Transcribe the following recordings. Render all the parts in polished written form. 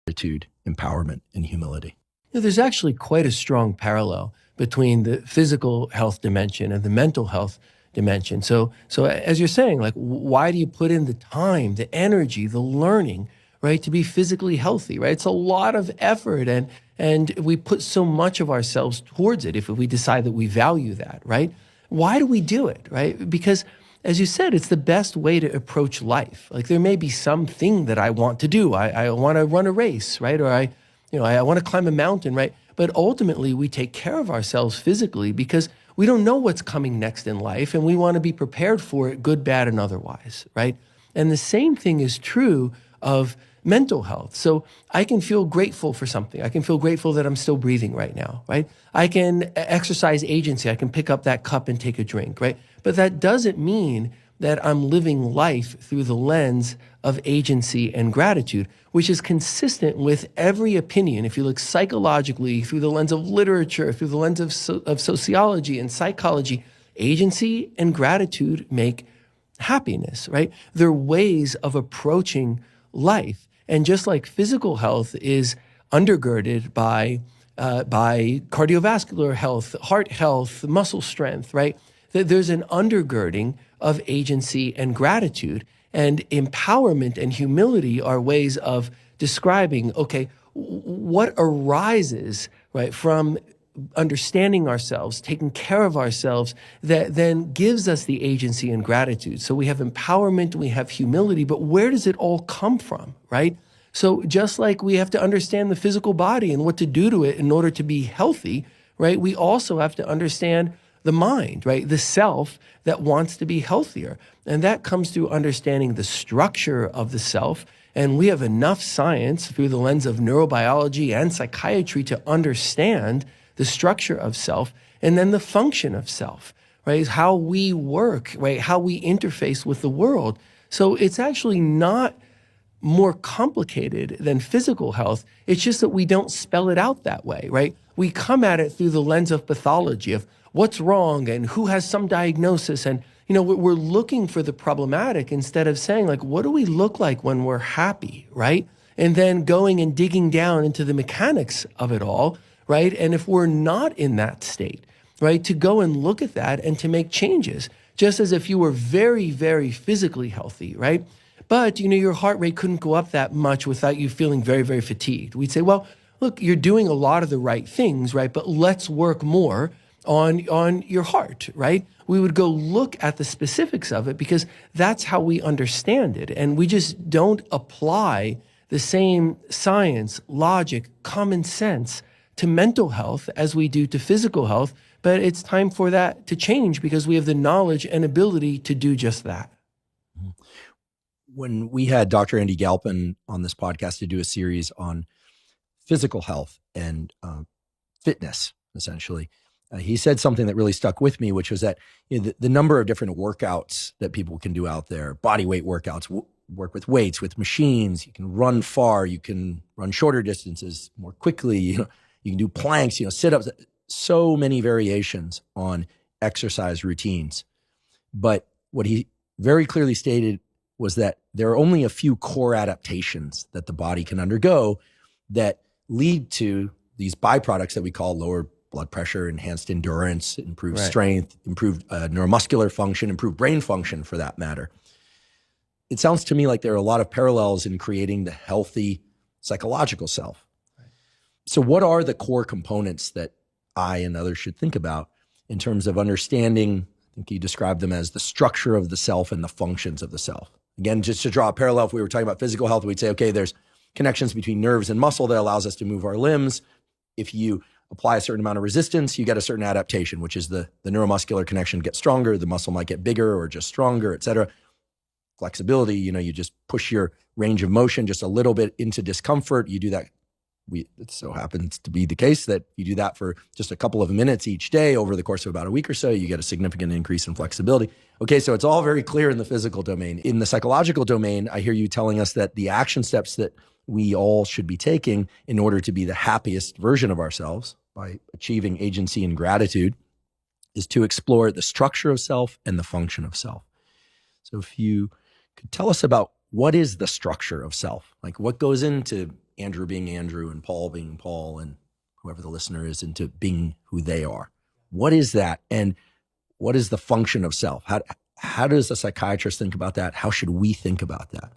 gratitude, empowerment, and humility. There's actually quite a strong parallel between the physical health dimension and the mental health dimension. So as you're saying, like, why do you put in the time, the energy, the learning, right, to be physically healthy, right? It's a lot of effort, and we put so much of ourselves towards it if we decide that we value that, right? Why do we do it, right? Because, as you said, it's the best way to approach life. Like, there may be something that I want to do. I want to run a race, right? Or I want to climb a mountain, right? But ultimately, we take care of ourselves physically because we don't know what's coming next in life, and we want to be prepared for it, good, bad, and otherwise, right? And the same thing is true of mental health. So I can feel grateful for something. I can feel grateful that I'm still breathing right now, right? I can exercise agency. I can pick up that cup and take a drink, right? But that doesn't mean that I'm living life through the lens of agency and gratitude, which is consistent with every opinion. If you look psychologically, through the lens of literature, through the lens of sociology and psychology, agency and gratitude make happiness, right? They're ways of approaching life. And just like physical health is undergirded by cardiovascular health, heart health, muscle strength, right? There's an undergirding of agency and gratitude, and empowerment and humility are ways of describing, okay, what arises, right, from understanding ourselves, taking care of ourselves, that then gives us the agency and gratitude. So we have empowerment, we have humility, but where does it all come from, right? So just like we have to understand the physical body and what to do to it in order to be healthy, right, we also have to understand the mind, right? The self that wants to be healthier. And that comes through understanding the structure of the self. And we have enough science through the lens of neurobiology and psychiatry to understand the structure of self and then the function of self, right? How we work, right? How we interface with the world. So it's actually not more complicated than physical health. It's just that we don't spell it out that way, right? We come at it through the lens of pathology, of what's wrong and who has some diagnosis. And, we're looking for the problematic instead of saying, like, what do we look like when we're happy, right? And then going and digging down into the mechanics of it all, right? And if we're not in that state, right, to go and look at that and to make changes, just as if you were very, very physically healthy, right? But, your heart rate couldn't go up that much without you feeling very, very fatigued. We'd say, well, look, you're doing a lot of the right things, right? But let's work more on your heart, right? We would go look at the specifics of it because that's how we understand it. And we just don't apply the same science, logic, common sense to mental health as we do to physical health. But it's time for that to change because we have the knowledge and ability to do just that. When we had Dr. Andy Galpin on this podcast to do a series on physical health and fitness, essentially, he said something that really stuck with me, which was that the number of different workouts that people can do out there, body weight workouts, work with weights, with machines. You can run far, you can run shorter distances more quickly. You can do planks, sit-ups. So many variations on exercise routines. But what he very clearly stated was that there are only a few core adaptations that the body can undergo that lead to these byproducts that we call lower blood pressure, enhanced endurance, improved strength, improved neuromuscular function, improved brain function for that matter. It sounds to me like there are a lot of parallels in creating the healthy psychological self. Right. So what are the core components that I and others should think about in terms of understanding, I think you described them as the structure of the self and the functions of the self? Again, just to draw a parallel, if we were talking about physical health, we'd say, okay, there's connections between nerves and muscle that allows us to move our limbs. If you apply a certain amount of resistance, you get a certain adaptation, which is the neuromuscular connection gets stronger, the muscle might get bigger or just stronger, et cetera. Flexibility, you just push your range of motion just a little bit into discomfort. You do that. It so happens to be the case that you do that for just a couple of minutes each day over the course of about a week or so, you get a significant increase in flexibility. Okay, so it's all very clear in the physical domain. In the psychological domain, I hear you telling us that the action steps that we all should be taking in order to be the happiest version of ourselves by achieving agency and gratitude is to explore the structure of self and the function of self. So if you could tell us about what is the structure of self? Like what goes into Andrew being Andrew and Paul being Paul and whoever the listener is into being who they are? What is that? And what is the function of self? How does a psychiatrist think about that? How should we think about that?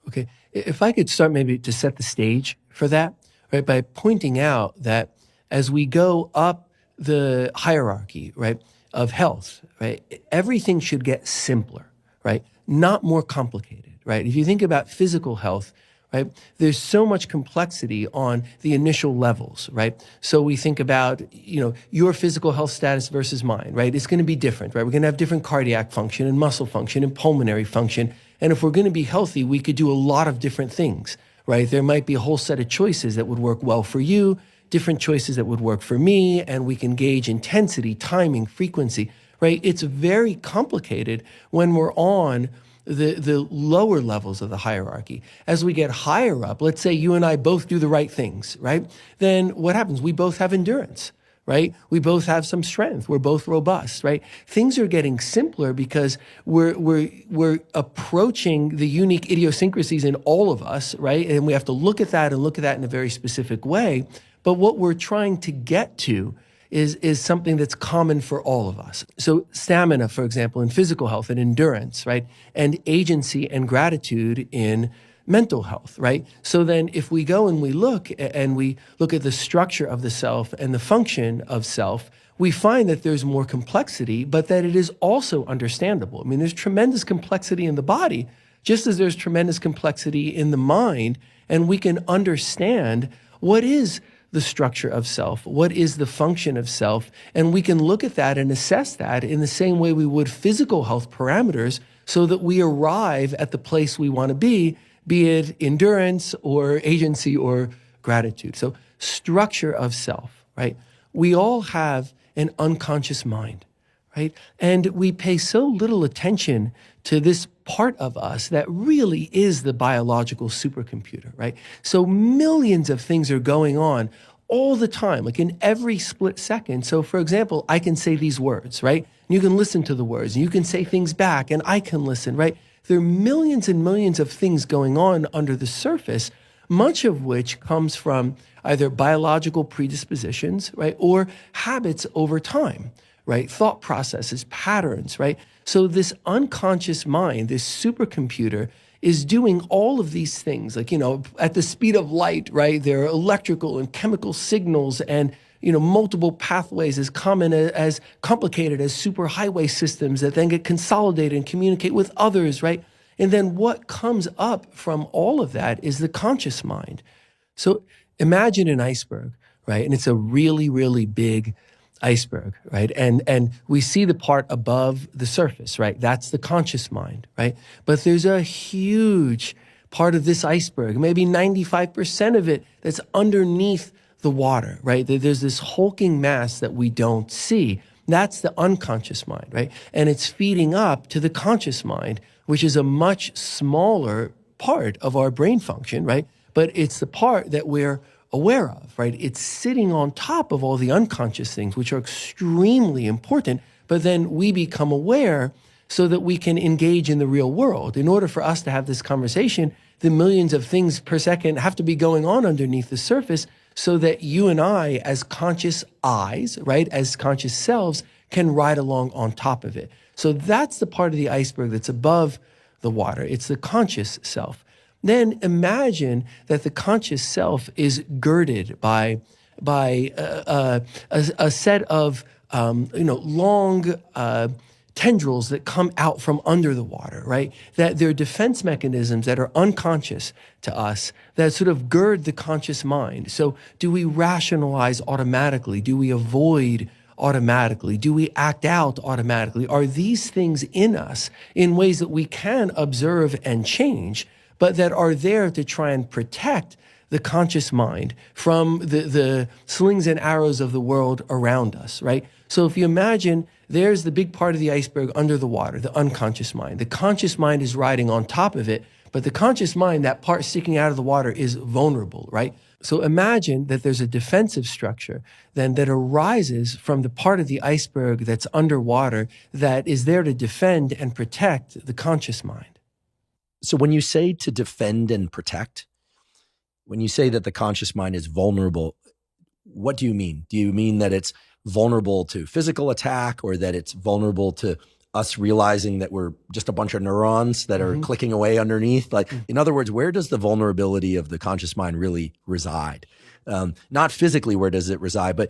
Okay. If I could start maybe to set the stage for that, right, by pointing out that as we go up the hierarchy, right, of health, right, everything should get simpler, right, not more complicated, right? If you think about physical health, right, there's so much complexity on the initial levels, right? So we think about, your physical health status versus mine, right? It's going to be different, right? We're going to have different cardiac function and muscle function and pulmonary function. And if we're going to be healthy, we could do a lot of different things, right? There might be a whole set of choices that would work well for you, different choices that would work for me, and we can gauge intensity, timing, frequency, right? It's very complicated when we're on the lower levels of the hierarchy. As we get higher up, let's say you and I both do the right things, right? Then what happens? We both have endurance, right? We both have some strength. We're both robust, right? Things are getting simpler because we're approaching the unique idiosyncrasies in all of us, right? And we have to look at that in a very specific way. But what we're trying to get to is something that's common for all of us. So stamina, for example, in physical health and endurance, right? And agency and gratitude in mental health, right? So then if we go and we look at the structure of the self and the function of self, we find that there's more complexity, but that it is also understandable. I mean, there's tremendous complexity in the body, just as there's tremendous complexity in the mind, and we can understand what is the structure of self, what is the function of self, and we can look at that and assess that in the same way we would physical health parameters so that we arrive at the place we want to be it endurance or agency or gratitude. So structure of self, right? We all have an unconscious mind, right? And we pay so little attention to this part of us that really is the biological supercomputer, right? So millions of things are going on all the time, like in every split second. So for example, I can say these words, right? And you can listen to the words and you can say things back and I can listen, right? There are millions and millions of things going on under the surface, much of which comes from either biological predispositions, right? Or habits over time, right? Thought processes, patterns, right? So this unconscious mind, this supercomputer, is doing all of these things, like, at the speed of light, right? There are electrical and chemical signals and, multiple pathways as complicated as superhighway systems that then get consolidated and communicate with others, right? And then what comes up from all of that is the conscious mind. So imagine an iceberg, right? And it's a really, really big iceberg, right? And we see the part above the surface, right? That's the conscious mind, right? But there's a huge part of this iceberg, maybe 95% of it, that's underneath the water, right? There's this hulking mass that we don't see. That's the unconscious mind, right? And it's feeding up to the conscious mind, which is a much smaller part of our brain function, right? But it's the part that we're aware of, right? It's sitting on top of all the unconscious things, which are extremely important, but then we become aware so that we can engage in the real world. In order for us to have this conversation, the millions of things per second have to be going on underneath the surface so that you and I, as conscious eyes, right, as conscious selves, can ride along on top of it. So that's the part of the iceberg that's above the water. It's the conscious self. Then imagine that the conscious self is girded by a set of long tendrils that come out from under the water, right? That they're defense mechanisms that are unconscious to us that sort of gird the conscious mind. So do we rationalize automatically? Do we avoid automatically? Do we act out automatically? Are these things in us in ways that we can observe and change, but that are there to try and protect the conscious mind from the slings and arrows of the world around us, right? So if you imagine there's the big part of the iceberg under the water, the unconscious mind. The conscious mind is riding on top of it, but the conscious mind, that part sticking out of the water, is vulnerable, right? So imagine that there's a defensive structure then that arises from the part of the iceberg that's underwater that is there to defend and protect the conscious mind. So when you say to defend and protect, when you say that the conscious mind is vulnerable, what do you mean? Do you mean that it's vulnerable to physical attack, or that it's vulnerable to us realizing that we're just a bunch of neurons that are clicking away underneath? Like, in other words, where does the vulnerability of the conscious mind really reside? Not physically, where does it reside, but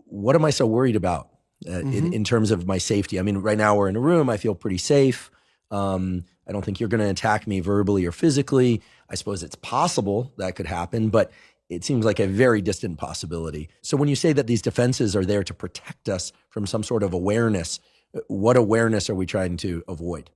what am I so worried about in terms of my safety? I mean, right now we're in a room. I feel pretty safe. I don't think you're going to attack me verbally or physically. I suppose it's possible that could happen, but it seems like a very distant possibility. So when you say that these defenses are there to protect us from some sort of awareness, what awareness are we trying to avoid?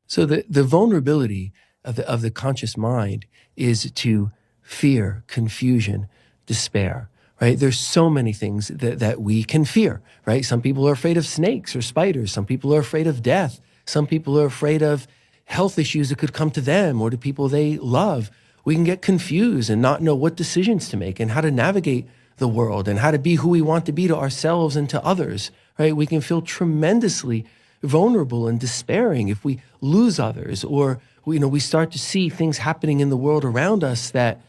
So the vulnerability of the conscious mind is to fear, confusion, despair, right? There's so many things that we can fear, right? Some people are afraid of snakes or spiders. Some people are afraid of death. Some people are afraid of health issues that could come to them or to people they love. We can get confused and not know what decisions to make and how to navigate the world and how to be who we want to be to ourselves and to others, right? We can feel tremendously vulnerable and despairing if we lose others, or we start to see things happening in the world around us that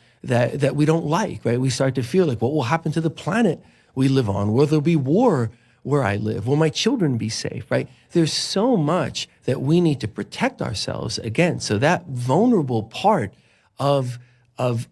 we don't like, right? We start to feel like, what will happen to the planet we live on? Will there be war where I live? Will my children be safe, right? There's so much that we need to protect ourselves against. So that vulnerable part of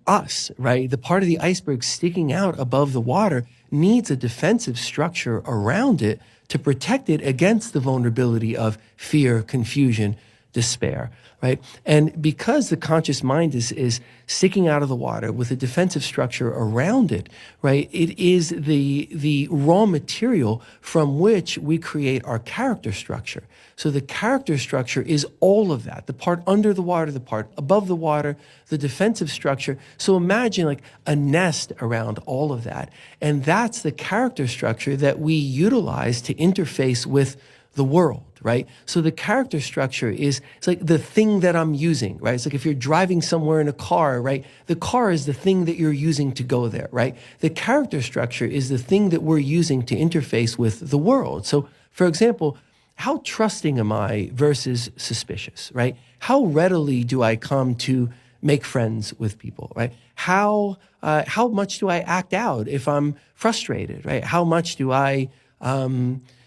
us, right? The part of the iceberg sticking out above the water needs a defensive structure around it to protect it against the vulnerability of fear, confusion, despair, right? And because the conscious mind is sticking out of the water with a defensive structure around it, right? It is the raw material from which we create our character structure. So the character structure is all of that, the part under the water, the part above the water, the defensive structure. So imagine like a nest around all of that. And that's the character structure that we utilize to interface with the world, right? So the character structure it's like the thing that I'm using, right? It's like if you're driving somewhere in a car, right? The car is the thing that you're using to go there, right? The character structure is the thing that we're using to interface with the world. So for example, how trusting am I versus suspicious, right? How readily do I come to make friends with people, right? How much do I act out if I'm frustrated, right? How much do I,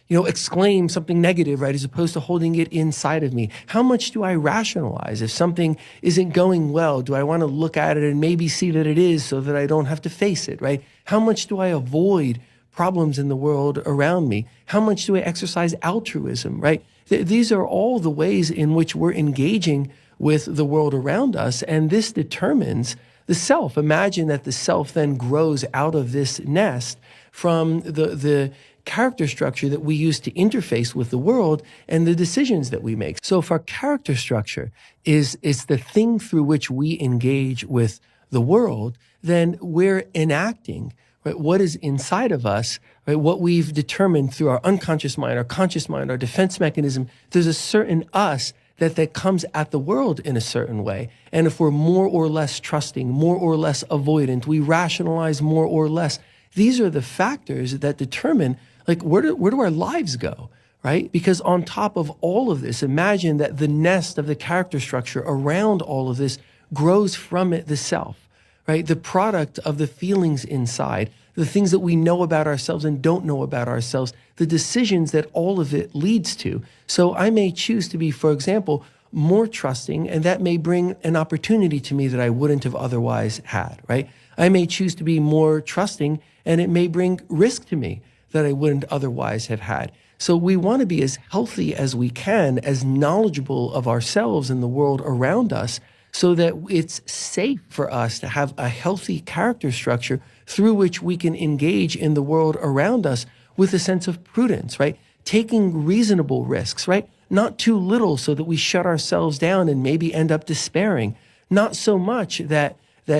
exclaim something negative, right, as opposed to holding it inside of me? How much do I rationalize? If something isn't going well, do I want to look at it and maybe see that it is so that I don't have to face it, right? How much do I avoid problems in the world around me? How much do I exercise altruism, right? These are all the ways in which we're engaging with the world around us, and this determines the self. Imagine that the self then grows out of this nest from the character structure that we use to interface with the world and the decisions that we make. So if our character structure is the thing through which we engage with the world, then we're enacting, right, what is inside of us, right, what we've determined through our unconscious mind, our conscious mind, our defense mechanism. There's a certain us that comes at the world in a certain way. And if we're more or less trusting, more or less avoidant, we rationalize more or less. These are the factors that determine, like, where do our lives go, right? Because on top of all of this, imagine that the nest of the character structure around all of this grows from it the self, right? The product of the feelings inside, the things that we know about ourselves and don't know about ourselves, the decisions that all of it leads to. So I may choose to be, for example, more trusting, and that may bring an opportunity to me that I wouldn't have otherwise had, right? I may choose to be more trusting, and it may bring risk to me that I wouldn't otherwise have had. So we want to be as healthy as we can, as knowledgeable of ourselves and the world around us, so that it's safe for us to have a healthy character structure through which we can engage in the world around us with a sense of prudence, right? Taking reasonable risks, right? Not too little so that we shut ourselves down and maybe end up despairing. Not so much that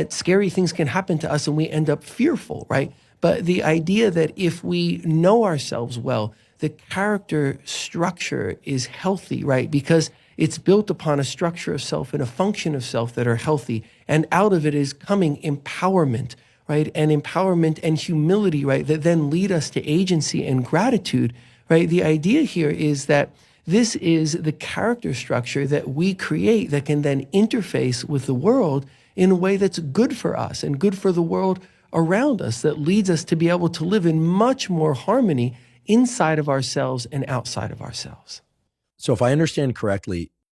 scary things can happen to us and we end up fearful, right? But the idea that if we know ourselves well, the character structure is healthy, right? Because it's built upon a structure of self and a function of self that are healthy. And out of it is coming empowerment, right? And empowerment and humility, right? That then lead us to agency and gratitude, right? The idea here is that This is the character structure that we create that can then interface with the world in a way that's good for us and good for the world around us, that leads us to be able to live in much more harmony inside of ourselves and outside of ourselves. So if I understand correctly,